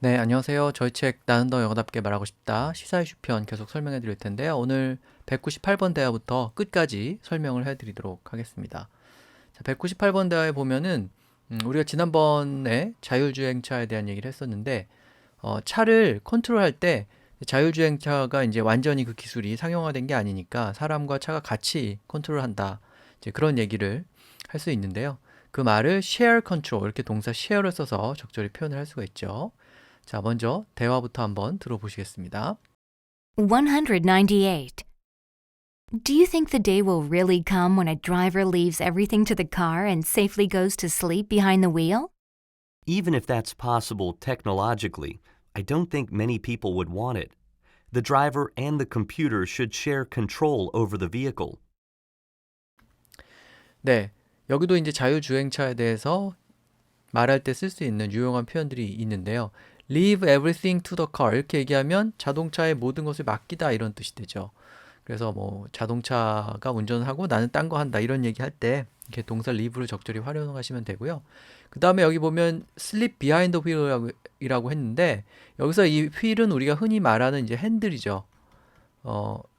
네, 안녕하세요. 저희 책 나는 더 영어답게 말하고 싶다. 시사 이슈 편 계속 설명해 드릴 텐데요. 오늘 198번 대화부터 끝까지 설명을 해 드리도록 하겠습니다. 자, 198번 대화에 보면은 우리가 지난번에 자율주행차에 대한 얘기를 했었는데 차를 컨트롤할 때 자율주행차가 이제 완전히 그 기술이 상용화된 게 아니니까 사람과 차가 같이 컨트롤한다. 이제 그런 얘기를 할 수 있는데요. 그 말을 share control 이렇게 동사 share를 써서 적절히 표현을 할 수가 있죠. 자, 먼저 대화부터 한번 들어보시겠습니다. 198. Do you think the day will really come when a driver leaves everything to the car and safely goes to sleep behind the wheel? Even if that's possible technologically, I don't think many people would want it. The driver and the computer should share control over the vehicle. 네, 여기도 이제 자율주행차에 대해서 말할 때 쓸 수 있는 유용한 표현들이 있는데요. Leave everything to the car 이렇게 얘기하면 자동차의 모든 것을 맡기다 이런 뜻이 되죠. 그래서 뭐 자동차가 운전을 하고 나는 딴 거 한다 이런 얘기 할 때 이렇게 동사 leave를 적절히 활용하시면 되고요. 그 다음에 여기 보면 sleep behind the wheel이라고 했는데 여기서 이 wheel은 우리가 흔히 말하는 이제 핸들이죠.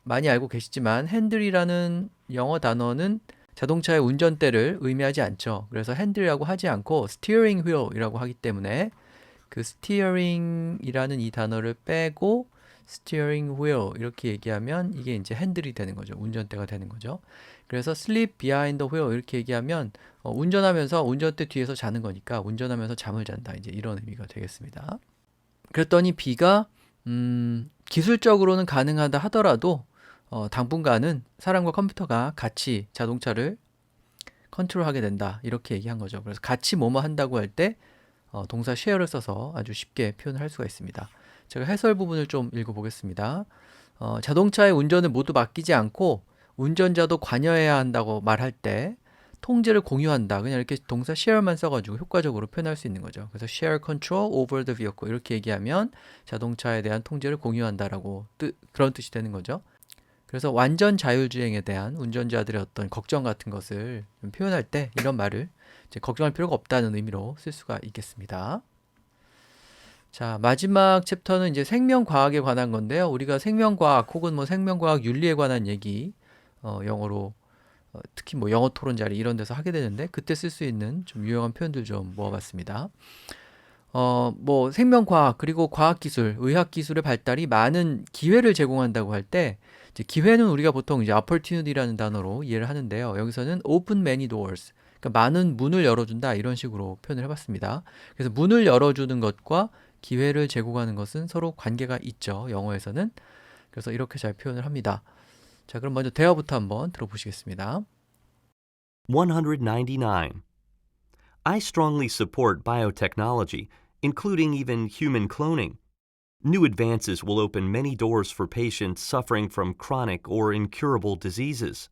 많이 알고 계시지만 핸들이라는 영어 단어는 자동차의 운전대를 의미하지 않죠. 그래서 핸들이라고 하지 않고 스티어링 휠이라고 하기 때문에 그 스티어링이라는 이 단어를 빼고 스티어링 휠 이렇게 얘기하면 이게 이제 핸들이 되는 거죠. 운전대가 되는 거죠. 그래서 sleep behind the wheel 이렇게 얘기하면 운전하면서 운전대 뒤에서 자는 거니까 운전하면서 잠을 잔다. 이제 이런 의미가 되겠습니다. 그랬더니 B가 기술적으로는 가능하다 하더라도 당분간은 사람과 컴퓨터가 같이 자동차를 컨트롤하게 된다. 이렇게 얘기한 거죠. 그래서 같이 뭐뭐 한다고 할 때 동사 share를 써서 아주 쉽게 표현을 할 수가 있습니다. 제가 해설 부분을 좀 읽어보겠습니다. 자동차의 운전을 모두 맡기지 않고 운전자도 관여해야 한다고 말할 때 통제를 공유한다. 그냥 이렇게 동사 share만 써가지고 효과적으로 표현할 수 있는 거죠. 그래서 share control over the vehicle 이렇게 얘기하면 자동차에 대한 통제를 공유한다라고 그런 뜻이 되는 거죠. 그래서 완전 자율주행에 대한 운전자들의 어떤 걱정 같은 것을 좀 표현할 때 이런 말을 이제 걱정할 필요가 없다는 의미로 쓸 수가 있겠습니다. 자, 마지막 챕터는 이제 생명과학에 관한 건데요. 우리가 생명과학 혹은 뭐 생명과학 윤리에 관한 얘기, 영어로, 특히 뭐 영어 토론 자리 이런 데서 하게 되는데, 그때 쓸 수 있는 좀 유용한 표현들 좀 모아봤습니다. 뭐 생명과학, 그리고 과학기술, 의학기술의 발달이 많은 기회를 제공한다고 할 때, 이제 기회는 우리가 보통 이제 opportunity라는 단어로 이해를 하는데요. 여기서는 open many doors, 그러니까 많은 문을 열어준다 이런 식으로 표현을 해봤습니다. 그래서 문을 열어주는 것과 기회를 제공하는 것은 서로 관계가 있죠. 영어에서는. 그래서 이렇게 잘 표현을 합니다. 자, 그럼 먼저 대화부터 한번 들어보시겠습니다. 199. I strongly support biotechnology, including even human cloning. New advances will open many doors for patients suffering from chronic or incurable diseases.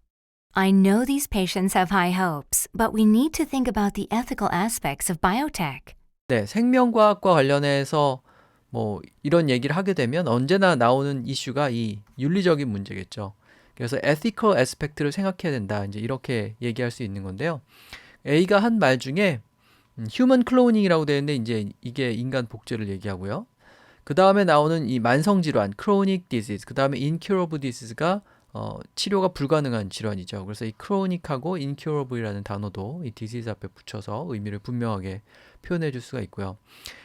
I know these patients have high hopes, but we need to think about the ethical aspects of biotech. 네, 생명과학과 관련해서 뭐 이런 얘기를 하게 되면 언제나 나오는 이슈가 이 윤리적인 문제겠죠. 그래서 ethical aspect를 생각해야 된다. 이제 이렇게 얘기할 수 있는 건데요. A가 한 말 중에 human cloning이라고 되어 있는데 이제 이게 인간 복제를 얘기하고요. 그 다음에 나오는 이 만성질환, chronic disease, 그 다음에 incurable disease가 치료가 불가능한 질환이죠. 그래서 이 chronic하고 incurable이라는 단어도 이 disease 앞에 붙여서 의미를 분명하게 표현해 줄 수가 있고요.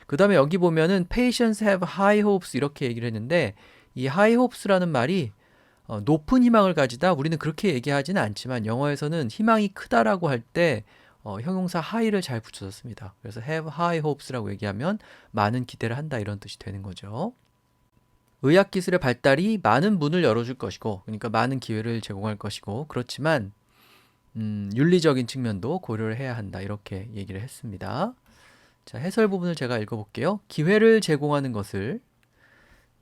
그 다음에 여기 보면은 patients have high hopes 이렇게 얘기를 했는데 이 high hopes라는 말이 높은 희망을 가지다 우리는 그렇게 얘기하지는 않지만 영어에서는 희망이 크다라고 할 때 형용사 high를 잘 붙여서 씁니다. 그래서 have high hopes라고 얘기하면 많은 기대를 한다 이런 뜻이 되는 거죠. 의학기술의 발달이 많은 문을 열어줄 것이고 그러니까 많은 기회를 제공할 것이고 그렇지만 윤리적인 측면도 고려를 해야 한다 이렇게 얘기를 했습니다. 자, 해설 부분을 제가 읽어볼게요. 기회를 제공하는 것을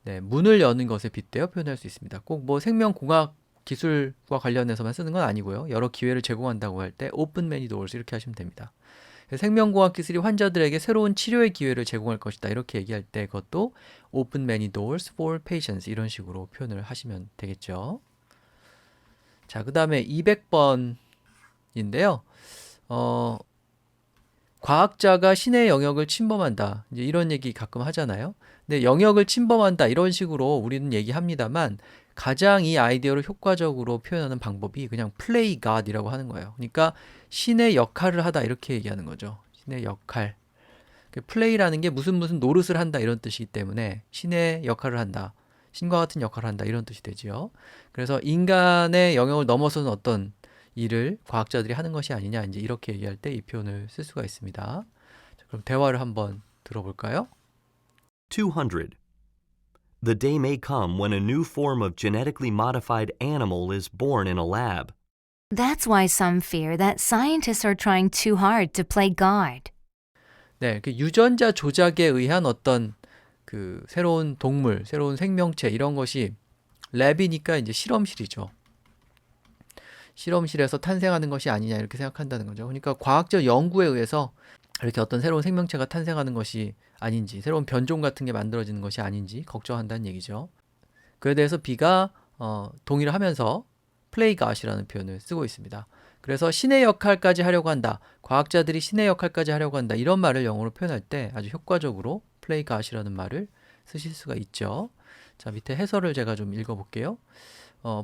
네, 문을 여는 것에 빗대어 표현할 수 있습니다. 꼭 뭐 생명공학 기술과 관련해서만 쓰는 건 아니고요. 여러 기회를 제공한다고 할 때 open many doors 이렇게 하시면 됩니다. 생명공학 기술이 환자들에게 새로운 치료의 기회를 제공할 것이다. 이렇게 얘기할 때 그것도 open many doors for patients 이런 식으로 표현을 하시면 되겠죠. 자, 그 다음에 200번인데요. 과학자가 신의 영역을 침범한다. 이제 이런 얘기 가끔 하잖아요. 근데 영역을 침범한다 이런 식으로 우리는 얘기합니다만 가장 이 아이디어를 효과적으로 표현하는 방법이 그냥 play God이라고 하는 거예요. 그러니까 신의 역할을 하다 이렇게 얘기하는 거죠. 신의 역할. play라는 게 무슨 노릇을 한다 이런 뜻이기 때문에 신의 역할을 한다. 신과 같은 역할을 한다 이런 뜻이 되지요. 그래서 인간의 영역을 넘어서는 어떤 일을 과학자들이 하는 것이 아니냐 이제 이렇게 얘기할 때 이 표현을 쓸 수가 있습니다. 자, 그럼 대화를 한번 들어볼까요? 200. The day may come when a new form of genetically modified animal is born in a lab. That's why some fear that scientists are trying too hard to play God. 네, 그 유전자 조작에 의한 어떤 그 새로운 동물, 새로운 생명체 이런 것이 랩이니까 이제 실험실이죠. 실험실에서 탄생하는 것이 아니냐 이렇게 생각한다는 거죠. 그러니까 과학적 연구에 의해서 이렇게 어떤 새로운 생명체가 탄생하는 것이 아닌지, 새로운 변종 같은 게 만들어지는 것이 아닌지 걱정한다는 얘기죠. 그에 대해서 B가 동의를 하면서 play God이라는 표현을 쓰고 있습니다. 그래서 신의 역할까지 하려고 한다. 과학자들이 신의 역할까지 하려고 한다. 이런 말을 영어로 표현할 때 아주 효과적으로 play God이라는 말을 쓰실 수가 있죠. 자, 밑에 해설을 제가 좀 읽어볼게요.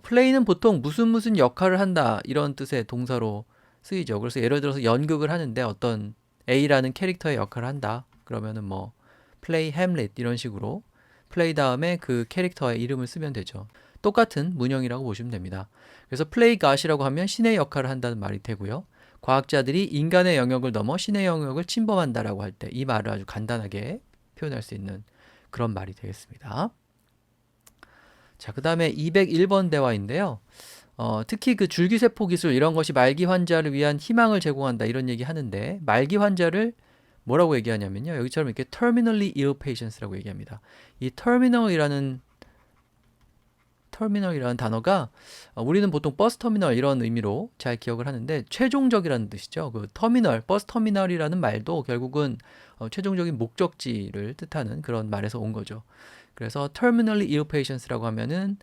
play는 보통 무슨 역할을 한다 이런 뜻의 동사로 쓰이죠. 그래서 예를 들어서 연극을 하는데 어떤 A라는 캐릭터의 역할을 한다. 그러면은 뭐 play Hamlet 이런 식으로 play 다음에 그 캐릭터의 이름을 쓰면 되죠. 똑같은 문형이라고 보시면 됩니다. 그래서 play God이라고 하면 신의 역할을 한다는 말이 되고요. 과학자들이 인간의 영역을 넘어 신의 영역을 침범한다라고 할 때 이 말을 아주 간단하게 표현할 수 있는 그런 말이 되겠습니다. 자, 그 다음에 201번 대화인데요. 특히 그 줄기세포 기술 이런 것이 말기 환자를 위한 희망을 제공한다 이런 얘기 하는데 말기 환자를 뭐라고 얘기하냐면요. 여기처럼 이렇게 terminally ill patients라고 얘기합니다. 이 terminal이라는 단어가 우리는 보통 버스 터미널 이런 의미로 잘 기억을 하는데 최종적이라는 뜻이죠. 그 터미널, 버스 터미널이라는 말도 결국은 최종적인 목적지를 뜻하는 그런 말에서 온 거죠. 그래서 terminally ill patients라고 하면은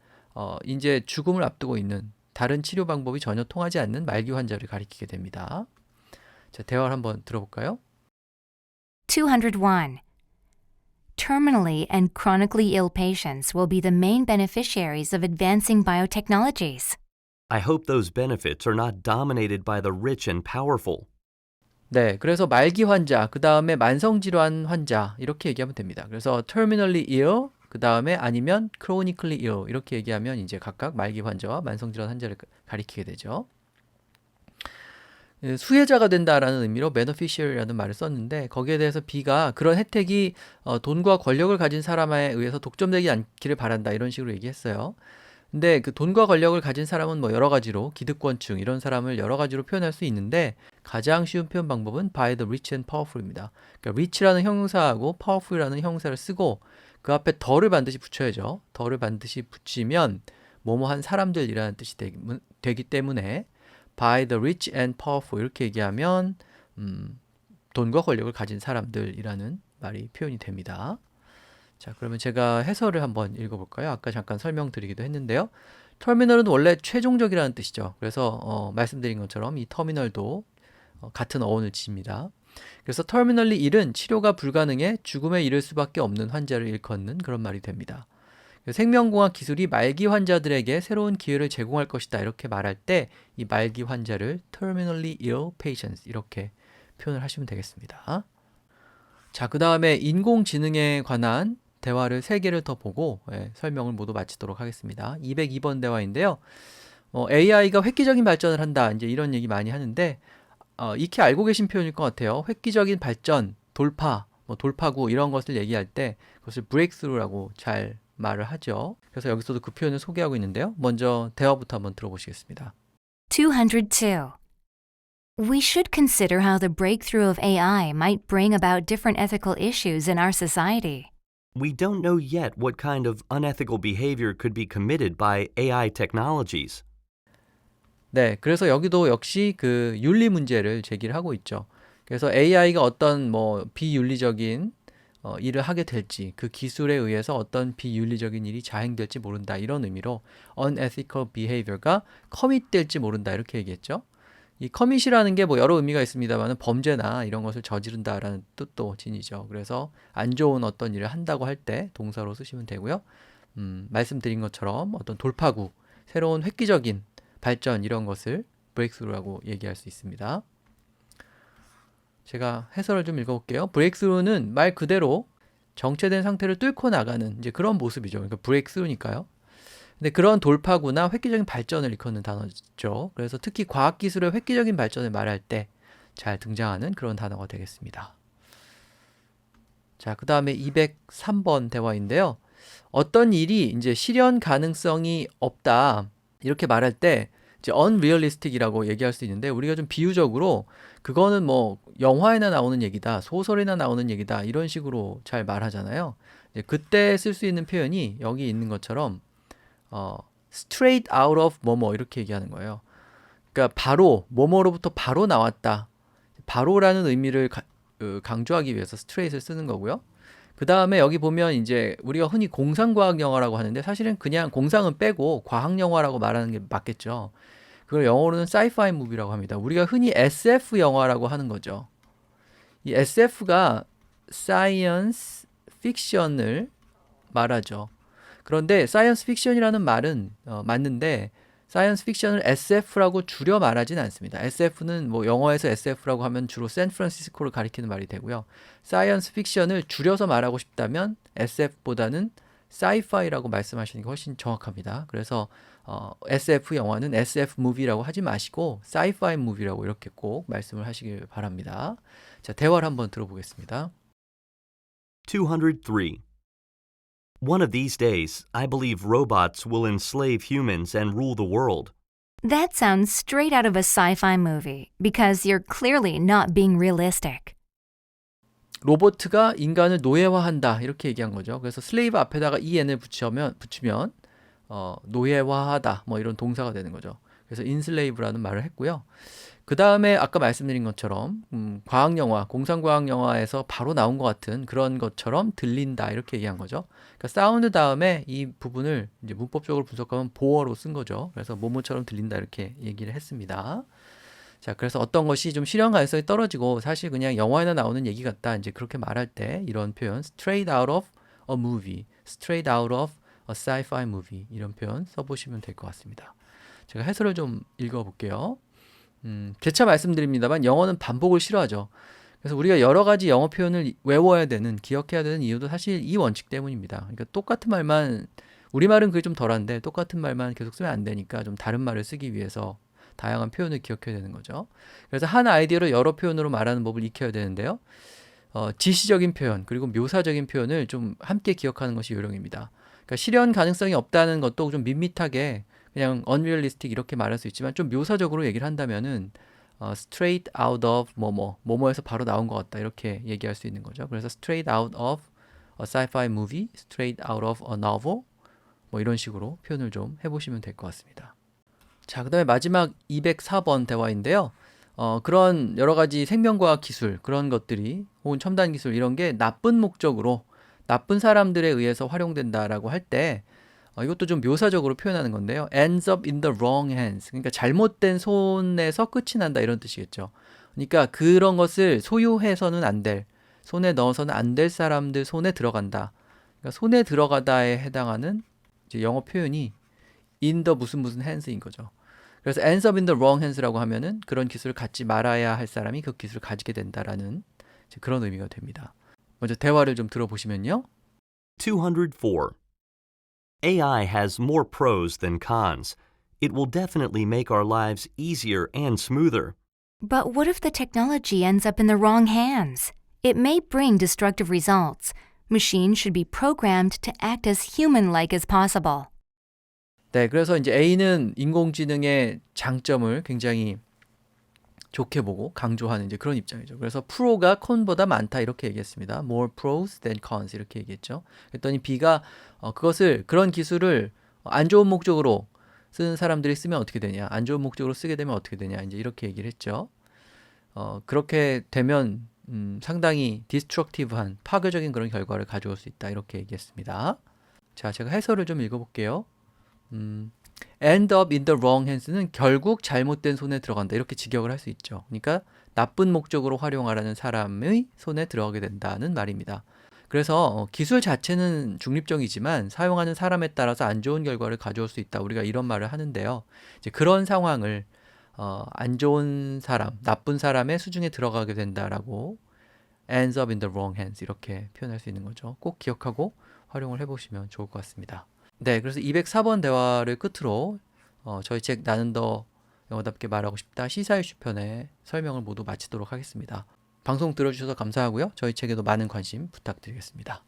이제 죽음을 앞두고 있는 다른 치료 방법이 전혀 통하지 않는 말기 환자를 가리키게 됩니다. 자, 대화를 한번 들어볼까요? 201. Terminally and chronically ill patients will be the main beneficiaries of advancing biotechnologies. I hope those benefits are not dominated by the rich and powerful. 네, 그래서 말기 환자, 그 다음에 만성질환 환자 이렇게 얘기하면 됩니다. 그래서 terminally ill, 그 다음에 아니면 chronically ill 이렇게 얘기하면 이제 각각 말기 환자와 만성질환 환자를 가리키게 되죠. 수혜자가 된다라는 의미로 beneficiary라는 말을 썼는데 거기에 대해서 B가 그런 혜택이 돈과 권력을 가진 사람에 의해서 독점되지 않기를 바란다 이런 식으로 얘기했어요. 근데 그 돈과 권력을 가진 사람은 뭐 여러 가지로 기득권층 이런 사람을 여러 가지로 표현할 수 있는데 가장 쉬운 표현 방법은 by the rich and powerful입니다. 그러니까 rich라는 형용사하고 powerful이라는 형용사를 쓰고 그 앞에 더를 반드시 붙여야죠. 더를 반드시 붙이면 뭐뭐한 사람들이라는 뜻이 되기 때문에 by the rich and powerful 이렇게 얘기하면 돈과 권력을 가진 사람들이라는 말이 표현이 됩니다. 자, 그러면 제가 해설을 한번 읽어볼까요? 아까 잠깐 설명드리기도 했는데요. 터미널은 원래 최종적이라는 뜻이죠. 그래서 말씀드린 것처럼 이 터미널도 같은 어원을 지닙니다. 그래서 터미널리 일은 치료가 불가능해 죽음에 이를 수밖에 없는 환자를 일컫는 그런 말이 됩니다. 생명공학 기술이 말기 환자들에게 새로운 기회를 제공할 것이다 이렇게 말할 때 이 말기 환자를 terminally ill patients 이렇게 표현을 하시면 되겠습니다. 자, 그 다음에 인공지능에 관한 대화를 3개를 더 보고 설명을 모두 마치도록 하겠습니다. 202번 대화인데요. AI가 획기적인 발전을 한다 이제 이런 얘기 많이 하는데 익히 알고 계신 표현일 것 같아요. 획기적인 발전, 돌파, 돌파구 이런 것을 얘기할 때 그것을 breakthrough라고 잘 말을 하죠. 그래서 여기서도 그 표현을 소개하고 있는데요. 먼저 대화부터 한번 들어보시겠습니다. 202. We should consider how the breakthrough of AI might bring about different ethical issues in our society. We don't know yet what kind of unethical behavior could be committed by AI technologies. 네, 그래서 여기도 역시 그 윤리 문제를 제기를 하고 있죠. 그래서 AI가 어떤 비윤리적인 일을 하게 될지 그 기술에 의해서 어떤 비윤리적인 일이 자행될지 모른다 이런 의미로 unethical behavior가 commit 될지 모른다 이렇게 얘기했죠. 이 commit이라는 게 뭐 여러 의미가 있습니다만 범죄나 이런 것을 저지른다라는 뜻도 지니죠. 그래서 안 좋은 어떤 일을 한다고 할 때 동사로 쓰시면 되고요. 말씀드린 것처럼 어떤 돌파구, 새로운 획기적인 발전 이런 것을 브레이크스루라고 얘기할 수 있습니다. 제가 해설을 좀 읽어볼게요. 브레이크스루는 말 그대로 정체된 상태를 뚫고 나가는 이제 그런 모습이죠. 그러니까 브레이크스루니까요. 근데 그런 돌파구나 획기적인 발전을 일컫는 단어죠. 그래서 특히 과학기술의 획기적인 발전을 말할 때 잘 등장하는 그런 단어가 되겠습니다. 자, 그 다음에 203번 대화인데요. 어떤 일이 이제 실현 가능성이 없다 이렇게 말할 때 이제 unrealistic이라고 얘기할 수 있는데 우리가 좀 비유적으로 그거는 뭐 영화에나 나오는 얘기다, 소설에나 나오는 얘기다 이런 식으로 잘 말하잖아요. 이제 그때 쓸 수 있는 표현이 여기 있는 것처럼 straight out of 뭐뭐 이렇게 얘기하는 거예요. 그러니까 바로 뭐뭐로부터 바로 나왔다. 바로라는 의미를 강조하기 위해서 straight을 쓰는 거고요. 그 다음에 여기 보면 이제 우리가 흔히 공상과학 영화라고 하는데 사실은 그냥 공상은 빼고 과학 영화라고 말하는 게 맞겠죠. 그걸 영어로는 sci-fi movie라고 합니다. 우리가 흔히 SF 영화라고 하는 거죠. 이 SF가 science fiction을 말하죠. 그런데 science fiction이라는 말은 맞는데 사이언스 픽션을 SF라고 줄여 말하진 않습니다. SF는 뭐 영어에서 SF라고 하면 주로 샌프란시스코를 가리키는 말이 되고요. 사이언스 픽션을 줄여서 말하고 싶다면 SF보다는 사이파이라고 말씀하시는 게 훨씬 정확합니다. 그래서 SF 영화는 SF 무비라고 하지 마시고 사이파이 무비라고 이렇게 꼭 말씀을 하시길 바랍니다. 자, 대화를 한번 들어보겠습니다. 203. One of these days, I believe robots will enslave humans and rule the world. That sounds straight out of a sci-fi movie because you're clearly not being realistic. 로보트가 인간을 노예화한다 이렇게 얘기한 거죠. 그래서 슬레이브 앞에다가 en을 붙이면 노예화하다 뭐 이런 동사가 되는 거죠. 그래서 인슬레이브라는 말을 했고요. 그 다음에 아까 말씀드린 것처럼 과학영화, 공상과학영화에서 바로 나온 것 같은 그런 것처럼 들린다 이렇게 얘기한 거죠. 그러니까 사운드 다음에 이 부분을 이제 문법적으로 분석하면 보어로 쓴 거죠. 그래서 뭐뭐처럼 들린다 이렇게 얘기를 했습니다. 자, 그래서 어떤 것이 좀 실현 가능성이 떨어지고 사실 그냥 영화에나 나오는 얘기 같다 이제 그렇게 말할 때 이런 표현 straight out of a movie, straight out of a sci-fi movie 이런 표현 써보시면 될 것 같습니다. 제가 해설을 좀 읽어볼게요. 재차 말씀드립니다만 영어는 반복을 싫어하죠. 그래서 우리가 여러 가지 영어 표현을 외워야 되는, 기억해야 되는 이유도 사실 이 원칙 때문입니다. 그러니까 똑같은 말만, 우리말은 그게 좀 덜한데 똑같은 말만 계속 쓰면 안 되니까 좀 다른 말을 쓰기 위해서 다양한 표현을 기억해야 되는 거죠. 그래서 한 아이디어로 여러 표현으로 말하는 법을 익혀야 되는데요. 지시적인 표현, 그리고 묘사적인 표현을 좀 함께 기억하는 것이 요령입니다. 그러니까 실현 가능성이 없다는 것도 좀 밋밋하게 그냥 unrealistic 이렇게 말할 수 있지만 좀 묘사적으로 얘기를 한다면은 straight out of 뭐뭐에서 바로 나온 것 같다 이렇게 얘기할 수 있는 거죠. 그래서 straight out of a sci-fi movie, straight out of a novel 뭐 이런 식으로 표현을 좀 해보시면 될 것 같습니다. 자, 그 다음에 마지막 204번 대화인데요. 그런 여러 가지 생명과학 기술 그런 것들이 혹은 첨단 기술 이런 게 나쁜 목적으로 나쁜 사람들에 의해서 활용된다라고 할 때 이것도 좀 묘사적으로 표현하는 건데요. ends up in the wrong hands. 그러니까 잘못된 손에서 끝이 난다 이런 뜻이겠죠. 그러니까 그런 것을 소유해서는 안 될, 손에 넣어서는 안 될 사람들 손에 들어간다. 그러니까 손에 들어가다에 해당하는 이제 영어 표현이 in the 무슨 hands인 거죠. 그래서 ends up in the wrong hands라고 하면은 그런 기술을 갖지 말아야 할 사람이 그 기술을 가지게 된다라는 이제 그런 의미가 됩니다. 먼저 대화를 좀 들어보시면요. 204. AI has more pros than cons. It will definitely make our lives easier and smoother. But what if the technology ends up in the wrong hands? It may bring destructive results. Machines should be programmed to act as human-like as possible. 네, 그래서 이제 A는 인공지능의 장점을 굉장히 좋게 보고 강조하는 이제 그런 입장이죠. 그래서 프로가 콘보다 많다 이렇게 얘기했습니다. More pros than cons 이렇게 얘기했죠. 그랬더니 B가 그런 기술을 안 좋은 목적으로 쓰는 사람들이 쓰면 어떻게 되냐, 안 좋은 목적으로 쓰게 되면 어떻게 되냐 이제 이렇게 얘기를 했죠. 그렇게 되면 상당히 디스트럭티브한 파괴적인 그런 결과를 가져올 수 있다 이렇게 얘기했습니다. 자, 제가 해설을 좀 읽어볼게요. end up in the wrong hands는 결국 잘못된 손에 들어간다. 이렇게 직역을 할 수 있죠. 그러니까 나쁜 목적으로 활용하라는 사람의 손에 들어가게 된다는 말입니다. 그래서 기술 자체는 중립적이지만 사용하는 사람에 따라서 안 좋은 결과를 가져올 수 있다. 우리가 이런 말을 하는데요. 이제 그런 상황을 안 좋은 사람, 나쁜 사람의 수중에 들어가게 된다라고 ends up in the wrong hands 이렇게 표현할 수 있는 거죠. 꼭 기억하고 활용을 해보시면 좋을 것 같습니다. 네, 그래서 204번 대화를 끝으로 저희 책 나는 더 영어답게 말하고 싶다 시사 이슈 편의 설명을 모두 마치도록 하겠습니다. 방송 들어주셔서 감사하고요. 저희 책에도 많은 관심 부탁드리겠습니다.